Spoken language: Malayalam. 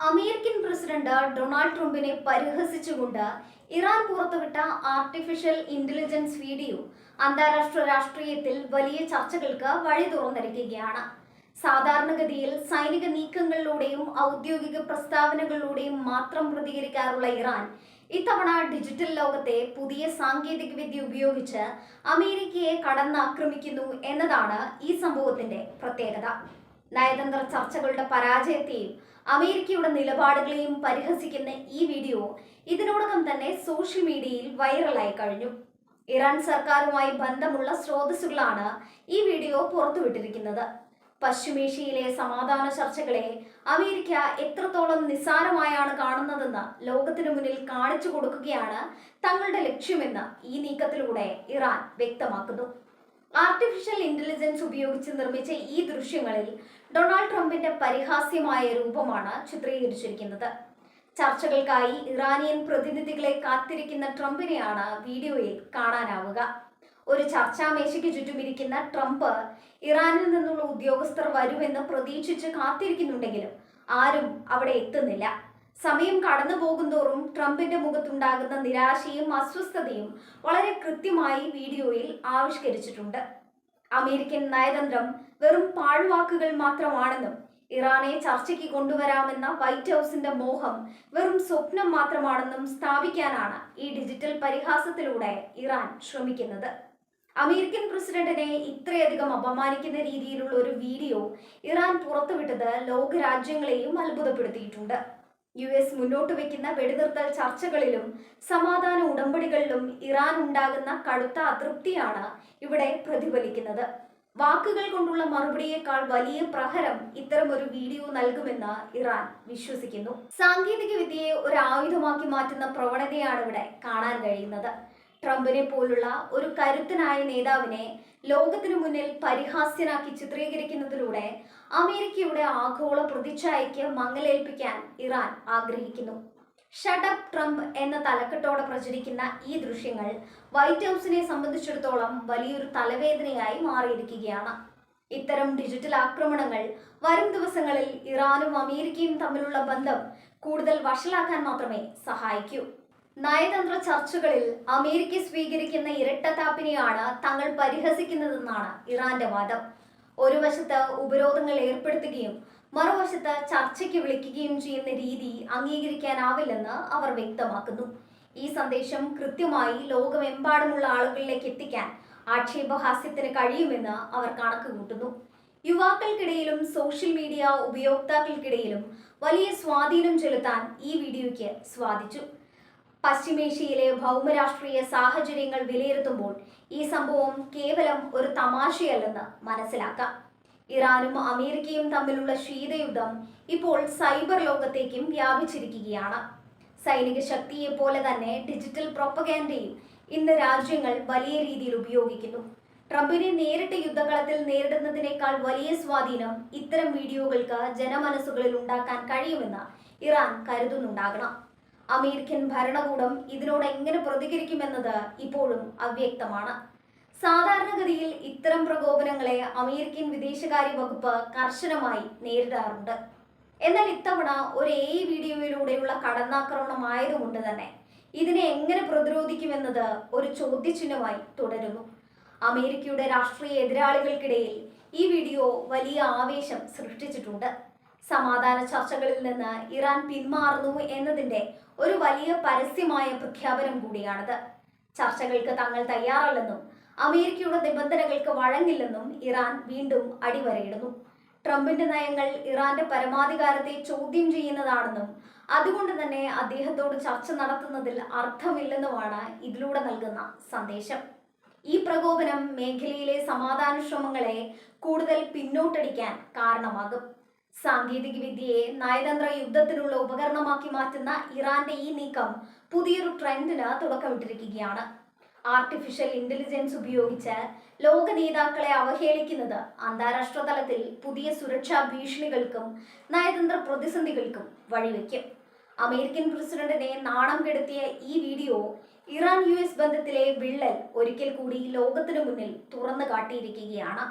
അമേരിക്കൻ പ്രസിഡന്റ് ഡൊണാൾഡ് ട്രംപിനെ പരിഹസിച്ചുകൊണ്ട് ഇറാൻ പുറത്തുവിട്ട ആർട്ടിഫിഷ്യൽ ഇന്റലിജൻസ് വീഡിയോ അന്താരാഷ്ട്ര രാഷ്ട്രീയത്തിൽ വലിയ ചർച്ചകൾക്ക് വഴി തുറന്നിരിക്കുകയാണ്. സാധാരണഗതിയിൽ സൈനിക നീക്കങ്ങളിലൂടെയും ഔദ്യോഗിക പ്രസ്താവനകളിലൂടെയും മാത്രം പ്രതികരിക്കാറുള്ള ഇറാൻ ഇത്തവണ ഡിജിറ്റൽ ലോകത്തെ പുതിയ സാങ്കേതികവിദ്യ ഉപയോഗിച്ച് അമേരിക്കയെ കടന്നാക്രമിക്കുന്നു എന്നതാണ് ഈ സംഭവത്തിന്റെ പ്രത്യേകത. നയതന്ത്ര ചർച്ചകളുടെ പരാജയത്തെയും അമേരിക്കയുടെ നിലപാടുകളെയും പരിഹസിക്കുന്ന ഈ വീഡിയോ ഇതിനോടകം തന്നെ സോഷ്യൽ മീഡിയയിൽ വൈറലായി കഴിഞ്ഞു. ഇറാൻ സർക്കാരുമായി ബന്ധമുള്ള സ്രോതസ്സുകളാണ് ഈ വീഡിയോ പുറത്തുവിട്ടിരിക്കുന്നത്. പശ്ചിമേഷ്യയിലെ സമാധാന ചർച്ചകളെ അമേരിക്ക എത്രത്തോളം നിസ്സാരമായാണ് കാണുന്നതെന്ന് ലോകത്തിനു മുന്നിൽ കാണിച്ചു കൊടുക്കുകയാണ് തങ്ങളുടെ ലക്ഷ്യമെന്ന് ഈ നീക്കത്തിലൂടെ ഇറാൻ വ്യക്തമാക്കുന്നു. ആർട്ടിഫിഷ്യൽ ഇന്റലിജൻസ് ഉപയോഗിച്ച് നിർമ്മിച്ച ഈ ദൃശ്യങ്ങളിൽ ഡൊണാൾഡ് ട്രംപിന്റെ പരിഹാസ്യമായ രൂപമാണ് ചിത്രീകരിച്ചിരിക്കുന്നത്. ചർച്ചകൾക്കായി ഇറാനിയൻ പ്രതിനിധികളെ കാത്തിരിക്കുന്ന ട്രംപിനെയാണ് വീഡിയോയിൽ കാണാനാവുക. ഒരു ചർച്ചാമേശയ്ക്ക് ചുറ്റുമിരിക്കുന്ന ട്രംപ് ഇറാനിൽ നിന്നുള്ള ഉദ്യോഗസ്ഥർ വരുമെന്ന് പ്രതീക്ഷിച്ച് കാത്തിരിക്കുന്നുണ്ടെങ്കിലും ആരും അവിടെ എത്തുന്നില്ല. സമയം കടന്നു പോകുന്തോറും ട്രംപിന്റെ മുഖത്തുണ്ടാകുന്ന നിരാശയും അസ്വസ്ഥതയും വളരെ കൃത്യമായി വീഡിയോയിൽ ആവിഷ്കരിച്ചിട്ടുണ്ട്. അമേരിക്കൻ നയതന്ത്രം വെറും പാഴ്വാക്കുകൾ മാത്രമാണെന്നും ഇറാനെ ചർച്ചയ്ക്ക് കൊണ്ടുവരാമെന്ന വൈറ്റ് ഹൗസിന്റെ മോഹം വെറും സ്വപ്നം മാത്രമാണെന്നും സ്ഥാപിക്കാനാണ് ഈ ഡിജിറ്റൽ പരിഹാസത്തിലൂടെ ഇറാൻ ശ്രമിക്കുന്നത്. അമേരിക്കൻ പ്രസിഡന്റിനെ ഇത്രയധികം അപമാനിക്കുന്ന രീതിയിലുള്ള ഒരു വീഡിയോ ഇറാൻ പുറത്തുവിട്ടത് ലോകരാജ്യങ്ങളെയും അത്ഭുതപ്പെടുത്തിയിട്ടുണ്ട്. US മുന്നോട്ട് വയ്ക്കുന്ന വെടിനിർത്തൽ ചർച്ചകളിലും സമാധാന ഉടമ്പടികളിലും ഇറാൻ ഉണ്ടാകുന്ന കടുത്ത അതൃപ്തിയാണ് ഇവിടെ പ്രതിഫലിക്കുന്നത്. വാക്കുകൾ കൊണ്ടുള്ള മറുപടിയേക്കാൾ വലിയ പ്രഹരം ഇത്തരം ഒരു വീഡിയോ നൽകുമെന്ന് ഇറാൻ വിശ്വസിക്കുന്നു. സാങ്കേതിക വിദ്യയെ ഒരു ആയുധമാക്കി മാറ്റുന്ന പ്രവണതയാണ് ഇവിടെ കാണാൻ കഴിയുന്നത്. ട്രംപിനെ പോലുള്ള ഒരു കരുത്തനായ നേതാവിനെ ലോകത്തിനു മുന്നിൽ പരിഹാസ്യനാക്കി ചിത്രീകരിക്കുന്നതിലൂടെ അമേരിക്കയുടെ ആഗോള പ്രതിച്ഛായയ്ക്ക് മങ്ങലേൽപ്പിക്കാൻ ഇറാൻ ആഗ്രഹിക്കുന്നു. ഷട്ട് അപ്പ് ട്രംപ് എന്ന തലക്കെട്ടോടെ പ്രചരിക്കുന്ന ഈ ദൃശ്യങ്ങൾ വൈറ്റ് ഹൗസിനെ സംബന്ധിച്ചിടത്തോളം വലിയൊരു തലവേദനയായി മാറിയിരിക്കുകയാണ്. ഇത്തരം ഡിജിറ്റൽ ആക്രമണങ്ങൾ വരും ദിവസങ്ങളിൽ ഇറാനും അമേരിക്കയും തമ്മിലുള്ള ബന്ധം കൂടുതൽ വഷളാക്കാൻ മാത്രമേ സഹായിക്കൂ. നയതന്ത്ര ചർച്ചകളിൽ അമേരിക്ക സ്വീകരിക്കുന്ന ഇരട്ടത്താപ്പിനെയാണ് തങ്ങൾ പരിഹസിക്കുന്നതെന്നാണ് ഇറാന്റെ വാദം. ഒരു വശത്ത് ഉപരോധങ്ങൾ ഏർപ്പെടുത്തുകയും മറുവശത്ത് ചർച്ചയ്ക്ക് വിളിക്കുകയും ചെയ്യുന്ന രീതി അംഗീകരിക്കാനാവില്ലെന്ന് അവർ വ്യക്തമാക്കുന്നു. ഈ സന്ദേശം കൃത്യമായി ലോകമെമ്പാടുമുള്ള ആളുകളിലേക്ക് എത്തിക്കാൻ ആക്ഷേപഹാസ്യത്തിന് കഴിയുമെന്ന് അവർ കണക്കുകൂട്ടുന്നു. യുവാക്കൾക്കിടയിലും സോഷ്യൽ മീഡിയ ഉപയോക്താക്കൾക്കിടയിലും വലിയ സ്വാധീനം ചെലുത്താൻ ഈ വീഡിയോയ്ക്ക് സാധിച്ചു. പശ്ചിമേഷ്യയിലെ ഭൗമരാഷ്ട്രീയ സാഹചര്യങ്ങൾ വിലയിരുത്തുമ്പോൾ ഈ സംഭവം കേവലം ഒരു തമാശയല്ലെന്ന് മനസ്സിലാക്കാം. ഇറാനും അമേരിക്കയും തമ്മിലുള്ള ശീതയുദ്ധം ഇപ്പോൾ സൈബർ ലോകത്തേക്കും വ്യാപിച്ചിരിക്കുകയാണ്. സൈനിക ശക്തിയെ പോലെ തന്നെ ഡിജിറ്റൽ പ്രൊപ്പഗാൻഡയും ഇന്ന് രാജ്യങ്ങൾ വലിയ രീതിയിൽ ഉപയോഗിക്കുന്നു. ട്രംപിനെ നേരിട്ട് യുദ്ധകളത്തിൽ നേരിടുന്നതിനേക്കാൾ വലിയ സ്വാധീനം ഇത്തരം വീഡിയോകൾക്ക് ജനമനസ്സുകളിൽ ഉണ്ടാക്കാൻ കഴിയുമെന്ന് ഇറാൻ കരുതുന്നുണ്ടാകണം. അമേരിക്കൻ ഭരണകൂടം ഇതിനോട് എങ്ങനെ പ്രതികരിക്കുമെന്നത് ഇപ്പോഴും അവ്യക്തമാണ്. സാധാരണഗതിയിൽ ഇത്തരം പ്രകോപനങ്ങളെ അമേരിക്കൻ വിദേശകാര്യ വകുപ്പ് കർശനമായി നേരിടാറുണ്ട്. എന്നാൽ ഇത്തവണ ഒരു AI വീഡിയോയിലൂടെയുള്ള കടന്നാക്രമണമായതുകൊണ്ട് തന്നെ ഇതിനെ എങ്ങനെ പ്രതിരോധിക്കുമെന്നത് ഒരു ചോദ്യചിഹ്നമായി തുടരുന്നു. അമേരിക്കയുടെ രാഷ്ട്രീയ എതിരാളികൾക്കിടയിൽ ഈ വീഡിയോ വലിയ ആവേശം സൃഷ്ടിച്ചിട്ടുണ്ട്. സമാധാന ചർച്ചകളിൽ നിന്ന് ഇറാൻ പിന്മാറുന്നു എന്നതിന്റെ ഒരു വലിയ പരസ്യമായ പ്രഖ്യാപനം കൂടിയാണിത്. ചർച്ചകൾക്ക് തങ്ങൾ തയ്യാറല്ലെന്നും അമേരിക്കയുടെ നിബന്ധനകൾക്ക് വഴങ്ങില്ലെന്നും ഇറാൻ വീണ്ടും അടിവരയിടുന്നു. ട്രംപിന്റെ നയങ്ങൾ ഇറാന്റെ പരമാധികാരത്തെ ചോദ്യം ചെയ്യുന്നതാണെന്നും അതുകൊണ്ട് തന്നെ അദ്ദേഹത്തോട് ചർച്ച നടത്തുന്നതിൽ അർത്ഥമില്ലെന്നുമാണ് ഇതിലൂടെ നൽകുന്ന സന്ദേശം. ഈ പ്രകോപനം മേഖലയിലെ സമാധാന ശ്രമങ്ങളെ കൂടുതൽ പിന്നോട്ടടിക്കാൻ കാരണമാകും. സാങ്കേതിക വിദ്യയെ നയതന്ത്ര യുദ്ധത്തിനുള്ള ഉപകരണമാക്കി മാറ്റുന്ന ഇറാന്റെ ഈ നീക്കം പുതിയൊരു ട്രെൻഡിന് തുടക്കമിട്ടിരിക്കുകയാണ്. ആർട്ടിഫിഷ്യൽ ഇന്റലിജൻസ് ഉപയോഗിച്ച് ലോക നേതാക്കളെ അവഹേളിക്കുന്നത് അന്താരാഷ്ട്ര തലത്തിൽ പുതിയ സുരക്ഷാ ഭീഷണികൾക്കും നയതന്ത്ര പ്രതിസന്ധികൾക്കും വഴിവെക്കും. അമേരിക്കൻ പ്രസിഡന്റിനെ നാണം കെടുത്തിയ ഈ വീഡിയോ ഇറാൻ US ബന്ധത്തിലെ വിള്ളൽ ഒരിക്കൽ കൂടി ലോകത്തിനു മുന്നിൽ തുറന്നു കാട്ടിയിരിക്കുകയാണ്.